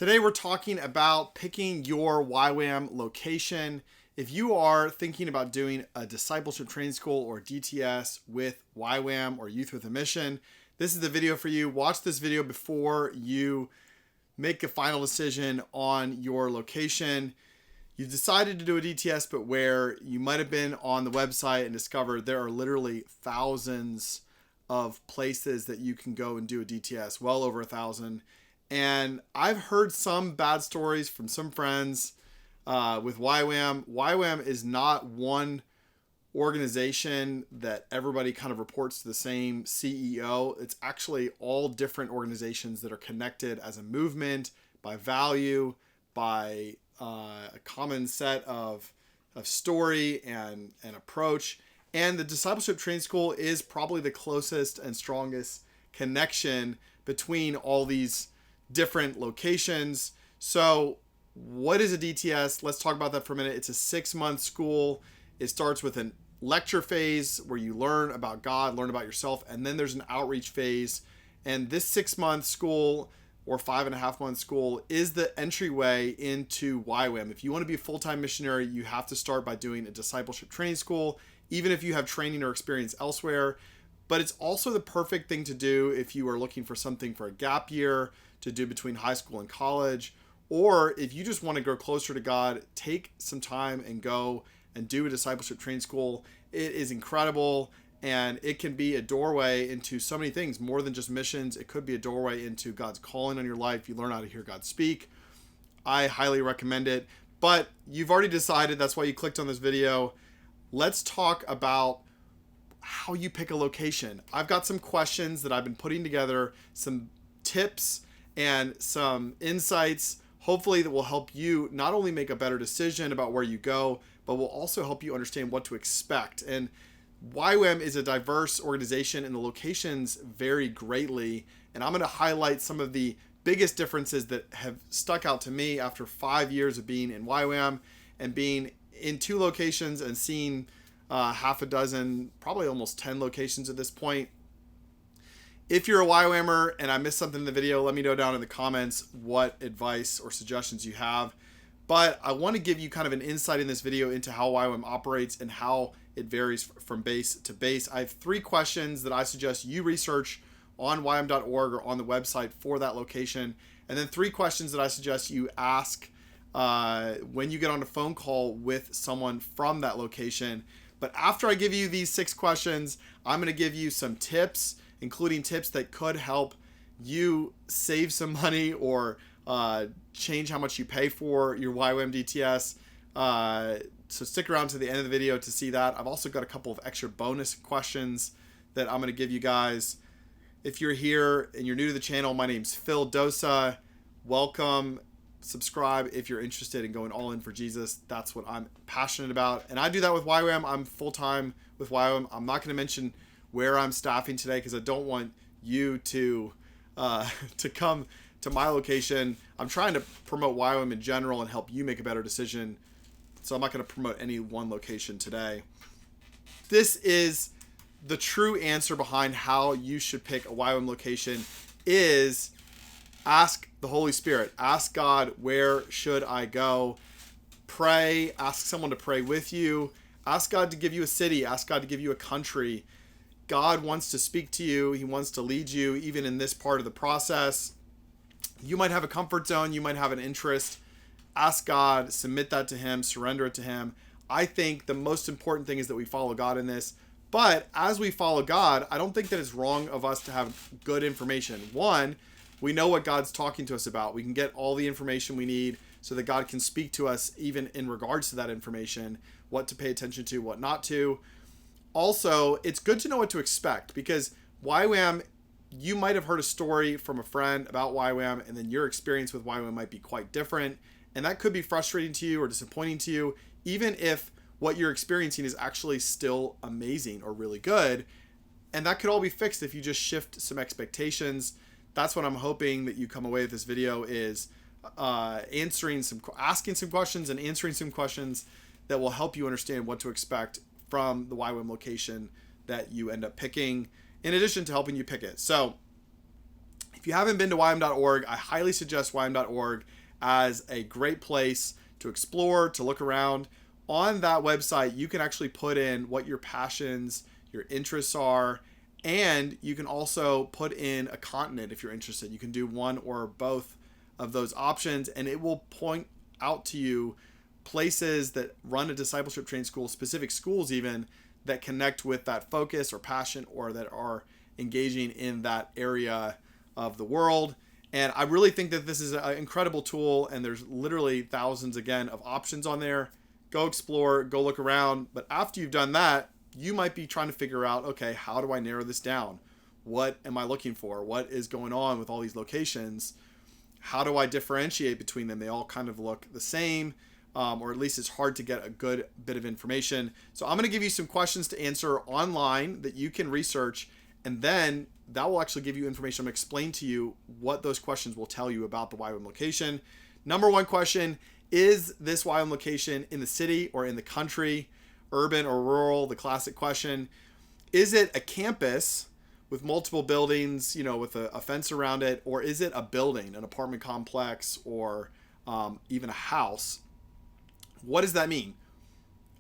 Today we're talking about picking your YWAM location. If you are thinking about doing a discipleship training school or DTS with YWAM or Youth with a Mission, this is the video for you. Watch this video before you make a final decision on your location. You've decided to do a DTS, but where you might have been on the website and discovered there are literally thousands of places that you can go and do a DTS, well over 1,000. And I've heard some bad stories from some friends with YWAM. YWAM is not one organization that everybody kind of reports to the same CEO. It's actually all different organizations that are connected as a movement by value, by a common set of story and approach. And the Discipleship Training School is probably the closest and strongest connection between all these different locations. So what is a DTS? Let's talk about that for a minute. It's a 6-month school. It starts with a lecture phase where you learn about God, learn about yourself, and then there's an outreach phase. And this 6-month school or 5.5-month school is the entryway into YWAM. If you want to be a full-time missionary, you have to start by doing a discipleship training school, even if you have training or experience elsewhere. But it's also the perfect thing to do if you are looking for something for a gap year to do between high school and college, or if you just want to grow closer to God, take some time and go and do a discipleship training school. It is incredible, and it can be a doorway into so many things, more than just missions. It could be a doorway into God's calling on your life. You learn how to hear God speak. I highly recommend it, but you've already decided. That's why you clicked on this video. Let's talk about how you pick a location. I've got some questions that I've been putting together, some tips and some insights, hopefully that will help you not only make a better decision about where you go, but will also help you understand what to expect. And YWAM is a diverse organization and the locations vary greatly. And I'm going to highlight some of the biggest differences that have stuck out to me after 5 years of being in YWAM and being in 2 locations and seeing half a dozen, probably almost 10 locations at this point. If you're a YWAMer and I missed something in the video, let me know down in the comments what advice or suggestions you have. But I want to give you kind of an insight in this video into how YWAM operates and how it varies from base to base. I have 3 questions that I suggest you research on ywam.org or on the website for that location. And then 3 questions that I suggest you ask when you get on a phone call with someone from that location. But after I give you these 6 questions, I'm going to give you some tips, including tips that could help you save some money or change how much you pay for your YWAM DTS. So stick around to the end of the video to see that. I've also got a couple of extra bonus questions that I'm going to give you guys. If you're here and you're new to the channel, my name's Phil Dosa. Welcome. Subscribe if you're interested in going all in for Jesus. That's what I'm passionate about. And I do that with YWAM. I'm full-time with YWAM. I'm not going to mention where I'm staffing today because I don't want you to come to my location. I'm trying to promote YWAM in general and help you make a better decision. So I'm not going to promote any one location today. This is the true answer behind how you should pick a YWAM location is ask the Holy Spirit. Ask God, where should I go? Pray. Ask someone to pray with you. Ask God to give you a city. Ask God to give you a country. God wants to speak to you. He wants to lead you even in this part of the process. You might have a comfort zone. You might have an interest. Ask God, submit that to Him, surrender it to Him. I think the most important thing is that we follow God in this. But as we follow God, I don't think that it's wrong of us to have good information. One, we know what God's talking to us about. We can get all the information we need so that God can speak to us even in regards to that information, what to pay attention to, what not to. Also, it's good to know what to expect because YWAM, you might have heard a story from a friend about YWAM and then your experience with YWAM might be quite different. And that could be frustrating to you or disappointing to you, even if what you're experiencing is actually still amazing or really good. And that could all be fixed if you just shift some expectations. That's what I'm hoping that you come away with this video is asking some questions and answering some questions that will help you understand what to expect from the YWAM location that you end up picking, in addition to helping you pick it. So If you haven't been to YWAM.org, I highly suggest YWAM.org as a great place to explore, to look around. On that website, you can actually put in what your passions, your interests are, and you can also put in a continent if you're interested. You can do one or both of those options, and it will point out to you places that run a discipleship training school, specific schools even, that connect with that focus or passion or that are engaging in that area of the world. And I really think that this is an incredible tool, and there's literally thousands, again, of options on there. Go explore, go look around. But after you've done that, you might be trying to figure out, okay, how do I narrow this down? What am I looking for? What is going on with all these locations? How do I differentiate between them? They all kind of look the same, or at least it's hard to get a good bit of information. So I'm going to give you some questions to answer online that you can research, and then that will actually give you information. I'm going to explain to you what those questions will tell you about the YWAM location. Number one question, is this YWAM location in the city or in the country, urban or rural? The classic question. Is it a campus with multiple buildings, with a fence around it, or is it a building, an apartment complex, or even a house? What does that mean?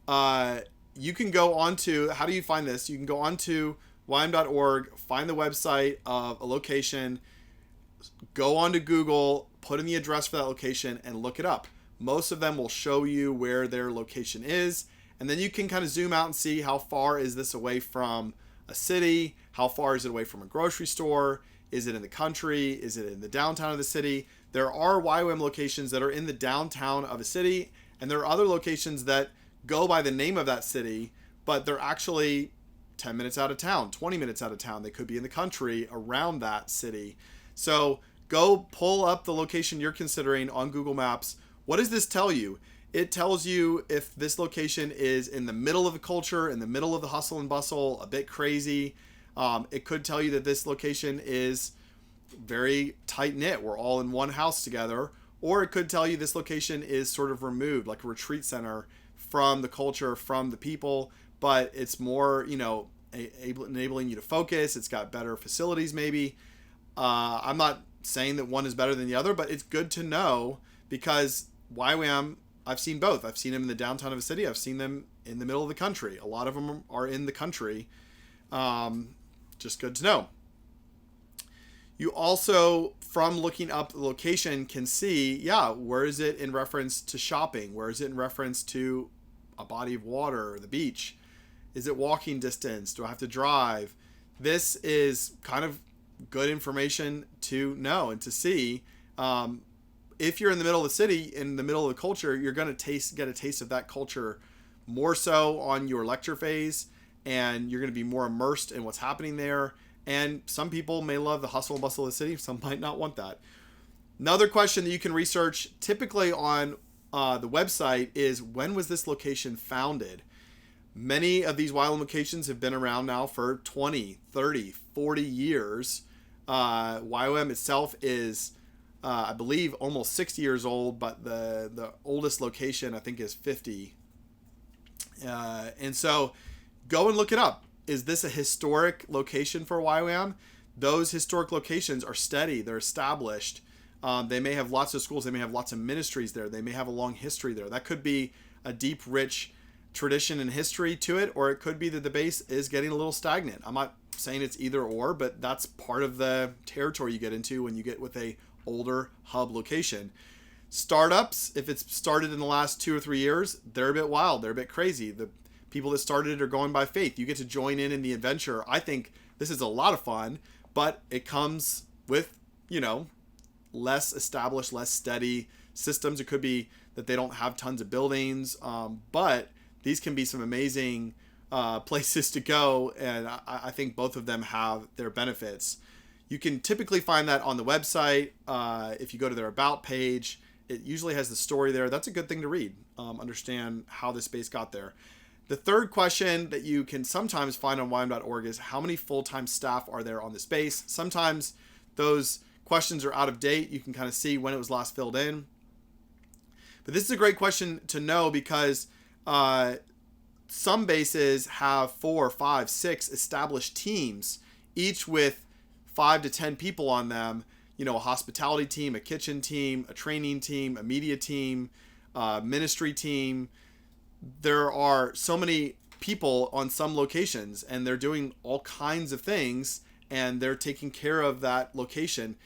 You can go on to, how do you find this? You can go on to YWAM.org, find the website of a location, go on to Google, put in the address for that location, and look it up. Most of them will show you where their location is, and then you can kind of zoom out and see how far is this away from a city, how far is it away from a grocery store, is it in the country, is it in the downtown of the city. There are YWAM locations that are in the downtown of a city, and there are other locations that go by the name of that city, but they're actually 10 minutes out of town, 20 minutes out of town. They could be in the country around that city. So go pull up the location you're considering on Google Maps. What does this tell you? It tells you if this location is in the middle of the culture, in the middle of the hustle and bustle, a bit crazy. It could tell you that this location is very tight-knit. We're all in one house together. Or it could tell you this location is sort of removed, like a retreat center from the culture, from the people, but it's more, enabling you to focus. It's got better facilities maybe. I'm not saying that one is better than the other, but it's good to know because YWAM, I've seen both. I've seen them in the downtown of a city. I've seen them in the middle of the country. A lot of them are in the country. Just good to know. You also, from looking up the location, can see, where is it in reference to shopping? Where is it in reference to a body of water or the beach? Is it walking distance? Do I have to drive? This is kind of good information to know and to see. If you're in the middle of the city, in the middle of the culture, you're going to get a taste of that culture more so on your lecture phase, and you're going to be more immersed in what's happening there. And some people may love the hustle and bustle of the city. Some might not want that. Another question that you can research typically on the website is, when was this location founded? Many of these YWAM locations have been around now for 20, 30, 40 years. YWAM itself is, I believe, almost 60 years old, but the oldest location, I think, is 50. And so go and look it up. Is this a historic location for YWAM? Those historic locations are steady. They're established. They may have lots of schools. They may have lots of ministries there. They may have a long history there. That could be a deep, rich tradition and history to it, or it could be that the base is getting a little stagnant. I'm not saying it's either or, but that's part of the territory you get into when you get with a older hub location. Startups, if it's started in the last 2 or 3 years, they're a bit wild. They're a bit crazy. The people that started it are going by faith. You get to join in the adventure. I think this is a lot of fun, but it comes with, less established, less steady systems. It could be that they don't have tons of buildings, but these can be some amazing places to go, and I think both of them have their benefits. You can typically find that on the website. If you go to their About page, it usually has the story there. That's a good thing to read, understand how this space got there. The third question that you can sometimes find on YWAM.org is, how many full-time staff are there on the space? Sometimes those questions are out of date. You can kind of see when it was last filled in. But this is a great question to know because some bases have 4, 5, 6 established teams, each with 5 to 10 people on them. a hospitality team, a kitchen team, a training team, a media team, ministry team. There are so many people on some locations, and they're doing all kinds of things, and they're taking care of that location.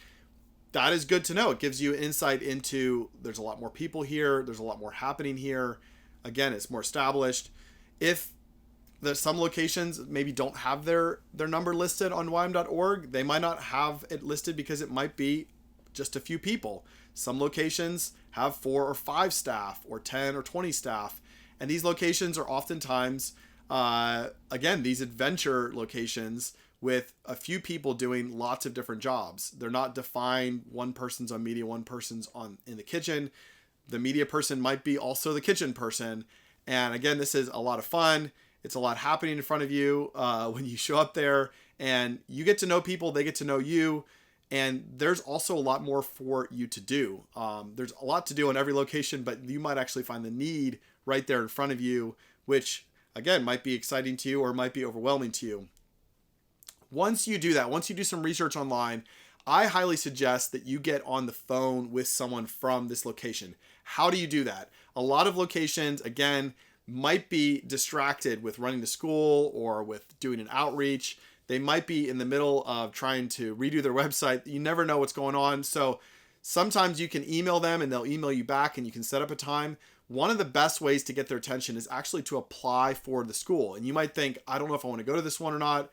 That is good to know. It gives you insight into, there's a lot more people here, there's a lot more happening here. Again, it's more established. If there's some locations maybe don't have their number listed on ywam.org, they might not have it listed because it might be just a few people. Some locations have 4 or 5 staff, or 10 or 20 staff. And these locations are oftentimes, again, these adventure locations with a few people doing lots of different jobs. They're not defined. One person's on media, one person's in the kitchen. The media person might be also the kitchen person. And again, this is a lot of fun. It's a lot happening in front of you when you show up there, and you get to know people, they get to know you. And there's also a lot more for you to do. There's a lot to do on every location, but you might actually find the need right there in front of you, which again might be exciting to you or might be overwhelming to you. Once you do that, once you do some research online, I highly suggest that you get on the phone with someone from this location. How do you do that? A lot of locations, again, might be distracted with running the school or with doing an outreach. They might be in the middle of trying to redo their website. You never know what's going on. So sometimes you can email them and they'll email you back and you can set up a time. One of the best ways to get their attention is actually to apply for the school. And you might think, I don't know if I want to go to this one or not.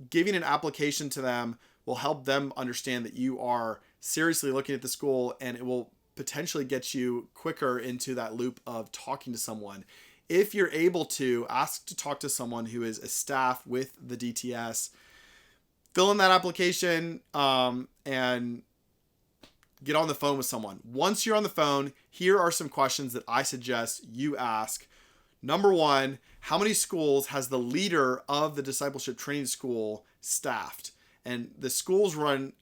Giving an application to them will help them understand that you are seriously looking at the school, and it will potentially get you quicker into that loop of talking to someone. If you're able to, ask to talk to someone who is a staff with the DTS. Fill in that application and get on the phone with someone. Once you're on the phone, here are some questions that I suggest you ask. Number 1, how many schools has the leader of the discipleship training school staffed? And the schools run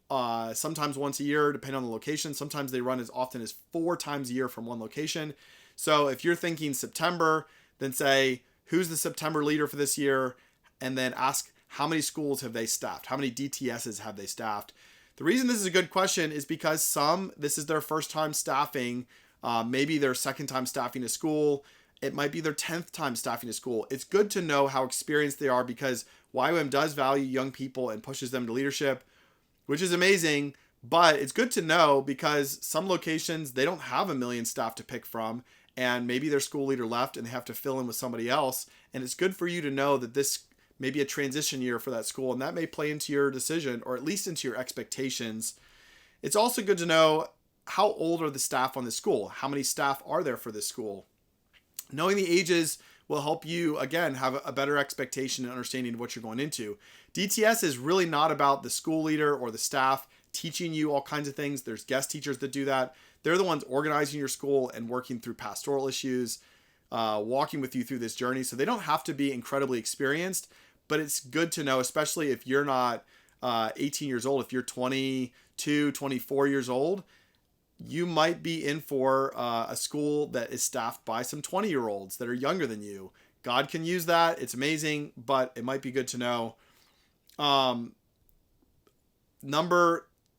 sometimes once a year, depending on the location. Sometimes they run as often as 4 times a year from one location. So if you're thinking September, then say, who's the September leader for this year? And then ask, how many schools have they staffed? How many DTSs have they staffed? The reason this is a good question is because this is their first time staffing, maybe their second time staffing a school. It might be their 10th time staffing a school. It's good to know how experienced they are, because YWAM does value young people and pushes them to leadership, which is amazing. But it's good to know because some locations, they don't have a million staff to pick from, and maybe their school leader left and they have to fill in with somebody else. And it's good for you to know that this may be a transition year for that school, and that may play into your decision, or at least into your expectations. It's also good to know, how old are the staff on the school? How many staff are there for this school? Knowing the ages will help you, again, have a better expectation and understanding of what you're going into. DTS is really not about the school leader or the staff teaching you all kinds of things. There's guest teachers that do that. They're the ones organizing your school and working through pastoral issues, walking with you through this journey. So they don't have to be incredibly experienced, but it's good to know, especially if you're not 18 years old, if you're 22, 24 years old, you might be in for a school that is staffed by some 20-year-olds that are younger than you. God can use that. It's amazing, but it might be good to know.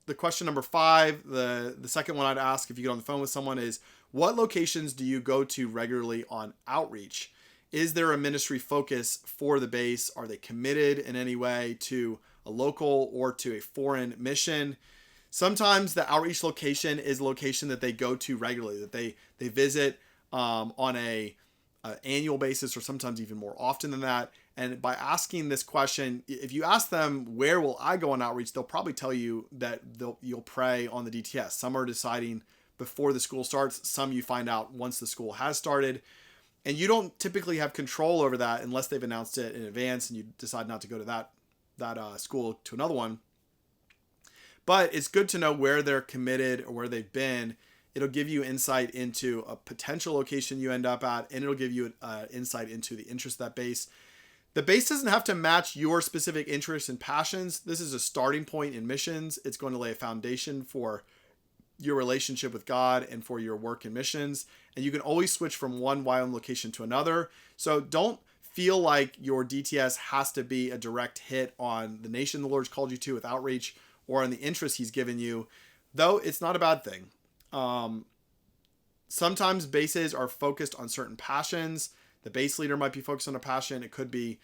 The question number 5, the second one I'd ask if you get on the phone with someone is, what locations do you go to regularly on outreach? Is there a ministry focus for the base? Are they committed in any way to a local or to a foreign mission? Sometimes the outreach location is a location that they go to regularly, that they visit on a annual basis, or sometimes even more often than that. And by asking this question, if you ask them, where will I go on outreach? They'll probably tell you that you'll pray on the DTS. Some are deciding before the school starts. Some you find out once the school has started. And you don't typically have control over that unless they've announced it in advance and you decide not to go to that school to another one. But it's good to know where they're committed or where they've been. It'll give you insight into a potential location you end up at, and it'll give you insight into the interest of that base. The base doesn't have to match your specific interests and passions. This is a starting point in missions. It's going to lay a foundation for your relationship with God and for your work in missions. And you can always switch from one YWAM location to another. So don't feel like your DTS has to be a direct hit on the nation the Lord's called you to with outreach, or on the interest he's given you, though it's not a bad thing. Sometimes bases are focused on certain passions. The base leader might be focused on a passion. It could be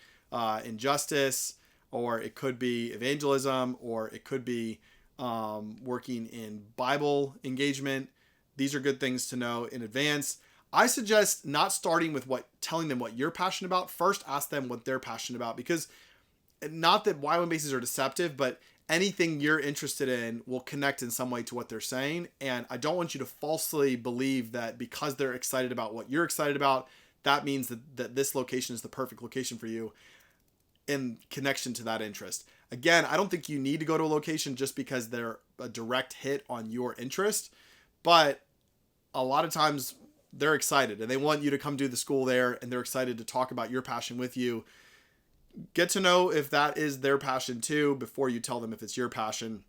injustice, or it could be evangelism, or it could be working in Bible engagement. These are good things to know in advance. I suggest not starting with telling them what you're passionate about. First, ask them what they're passionate about, because not that YWAM bases are deceptive, but anything you're interested in will connect in some way to what they're saying. And I don't want you to falsely believe that because they're excited about what you're excited about, that means that this location is the perfect location for you in connection to that interest. Again, I don't think you need to go to a location just because they're a direct hit on your interest, but a lot of times they're excited and they want you to come do the school there, and they're excited to talk about your passion with you. Get to know if that is their passion too before you tell them if it's your passion.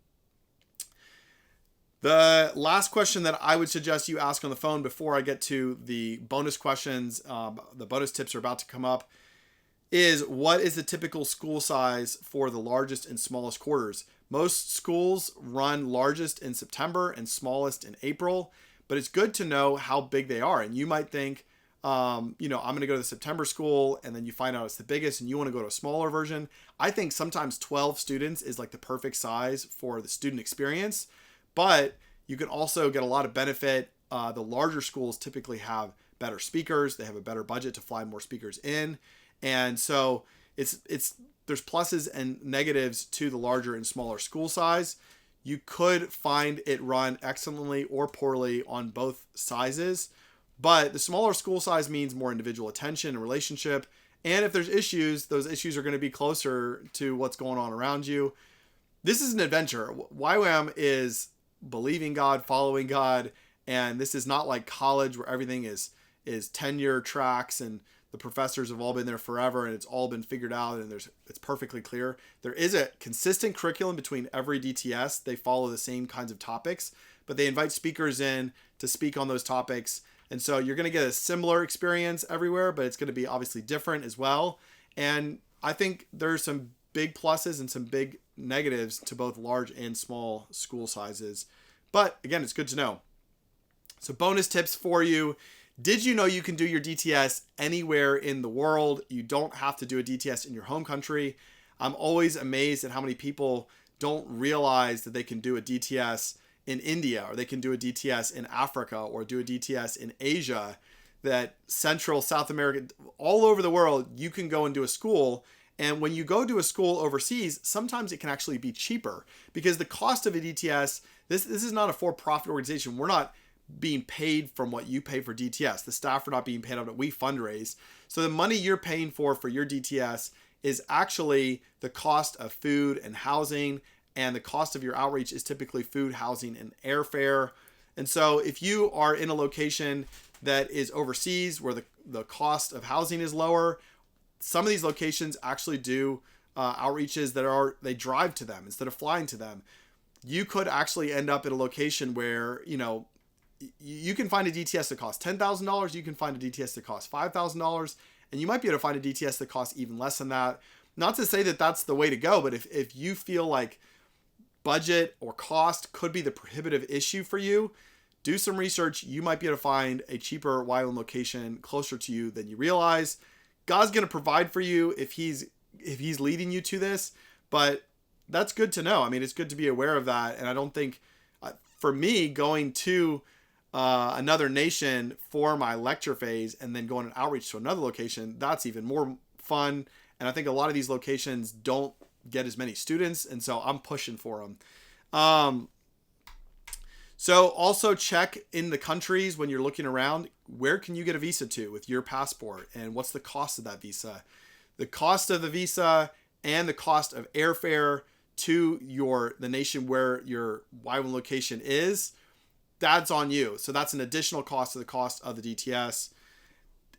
The last question that I would suggest you ask on the phone before I get to the bonus questions, the bonus tips are about to come up, is what is the typical school size for the largest and smallest quarters? Most schools run largest in September and smallest in April, but it's good to know how big they are. And you might think, I'm going to go to the September school, and then you find out it's the biggest and you want to go to a smaller version. I think sometimes 12 students is like the perfect size for the student experience, but you can also get a lot of benefit. The larger schools typically have better speakers. They have a better budget to fly more speakers in. And so there's pluses and negatives to the larger and smaller school size. You could find it run excellently or poorly on both sizes, but the smaller school size means more individual attention and relationship. And if there's issues, those issues are going to be closer to what's going on around you. This is an adventure. YWAM is believing God, following God. And this is not like college where everything is tenure tracks and the professors have all been there forever and it's all been figured out and it's perfectly clear. There is a consistent curriculum between every DTS. They follow the same kinds of topics, but they invite speakers in to speak on those topics. And so you're going to get a similar experience everywhere, but it's going to be obviously different as well. And I think there's some big pluses and some big negatives to both large and small school sizes. But again, it's good to know. So bonus tips for you. Did you know you can do your DTS anywhere in the world? You don't have to do a DTS in your home country. I'm always amazed at how many people don't realize that they can do a DTS in India, or they can do a DTS in Africa, or do a DTS in Asia, that Central, South America, all over the world, you can go and do a school. And when you go to a school overseas, sometimes it can actually be cheaper because the cost of a DTS, this is not a for-profit organization. We're not being paid from what you pay for DTS. The staff are not being paid out of it. We fundraise. So the money you're paying for your DTS is actually the cost of food and housing, and the cost of your outreach is typically food, housing, and airfare. And so if you are in a location that is overseas where the cost of housing is lower, some of these locations actually do outreaches they drive to them instead of flying to them. You could actually end up at a location where, you can find a DTS that costs $10,000. You can find a DTS that costs $5,000. And you might be able to find a DTS that costs even less than that. Not to say that that's the way to go, but if you feel like budget or cost could be the prohibitive issue for you, do some research. You might be able to find a cheaper YWAM location closer to you than you realize. God's going to provide for you if he's leading you to this, but that's good to know. I mean, it's good to be aware of that. And I don't think, for me, going to another nation for my lecture phase and then going an outreach to another location, that's even more fun. And I think a lot of these locations don't get as many students, and so I'm pushing for them. So also check in the countries when you're looking around, where can you get a visa to with your passport, and what's the cost of that visa? The cost of the visa and the cost of airfare to the nation where your YWAM location is, that's on you. So that's an additional cost to the cost of the DTS.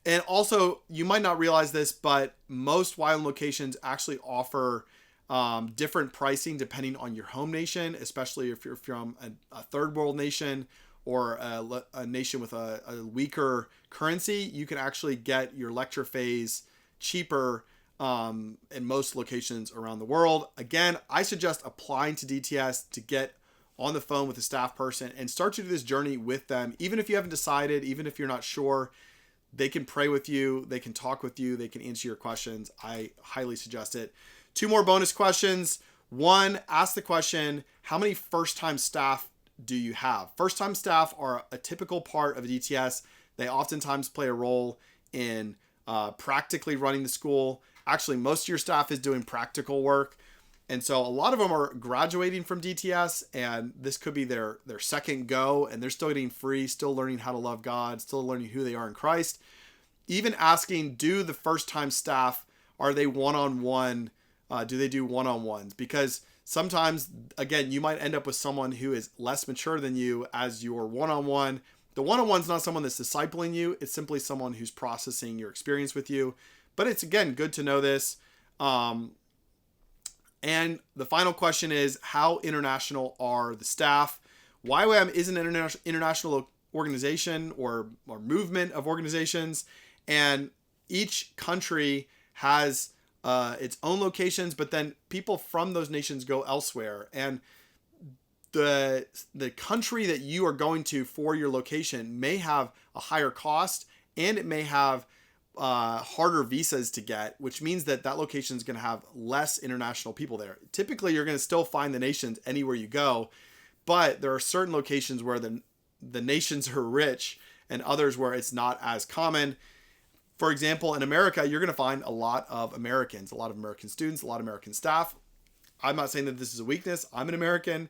And also, you might not realize this, but most YWAM locations actually offer different pricing depending on your home nation, especially if you're from a third world nation or a nation with a weaker currency. You can actually get your lecture phase cheaper in most locations around the world. Again, I suggest applying to DTS to get on the phone with a staff person and start to do this journey with them. Even if you haven't decided, even if you're not sure, they can pray with you, they can talk with you, they can answer your questions. I highly suggest it. 2 more bonus questions. 1, ask the question, how many first-time staff do you have? First-time staff are a typical part of a DTS. They oftentimes play a role in practically running the school. Actually, most of your staff is doing practical work. And so a lot of them are graduating from DTS, and this could be their second go, and they're still getting free, still learning how to love God, still learning who they are in Christ. Even asking, do the first-time staff, are they one-on-one? Do they do one-on-ones? Because sometimes, again, you might end up with someone who is less mature than you as your one-on-one. The one-on-one's not someone that's discipling you. It's simply someone who's processing your experience with you. But it's, again, good to know this. And the final question is, how international are the staff? YWAM is an international organization or movement of organizations, and each country has its own locations, but then people from those nations go elsewhere. And the country that you are going to for your location may have a higher cost, and it may have harder visas to get, which means that location is going to have less international people there. Typically, you're going to still find the nations anywhere you go, but there are certain locations where the nations are rich and others where it's not as common. For example, in America, you're going to find a lot of Americans, a lot of American students, a lot of American staff. I'm not saying that this is a weakness. I'm an American,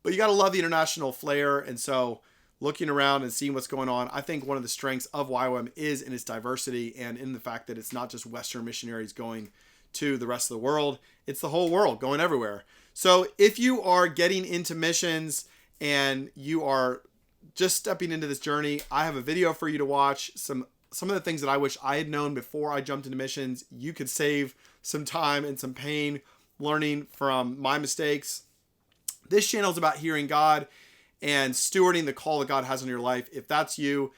but you got to love the international flair. And so looking around and seeing what's going on, I think one of the strengths of YWAM is in its diversity and in the fact that it's not just Western missionaries going to the rest of the world. It's the whole world going everywhere. So if you are getting into missions and you are just stepping into this journey, I have a video for you to watch. Some of the things that I wish I had known before I jumped into missions. You could save some time and some pain learning from my mistakes. This channel is about hearing God and stewarding the call that God has on your life. If that's you,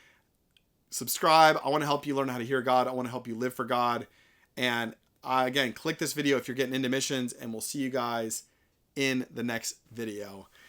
subscribe. I want to help you learn how to hear God. I want to help you live for God. And again, click this video if you're getting into missions, and we'll see you guys in the next video.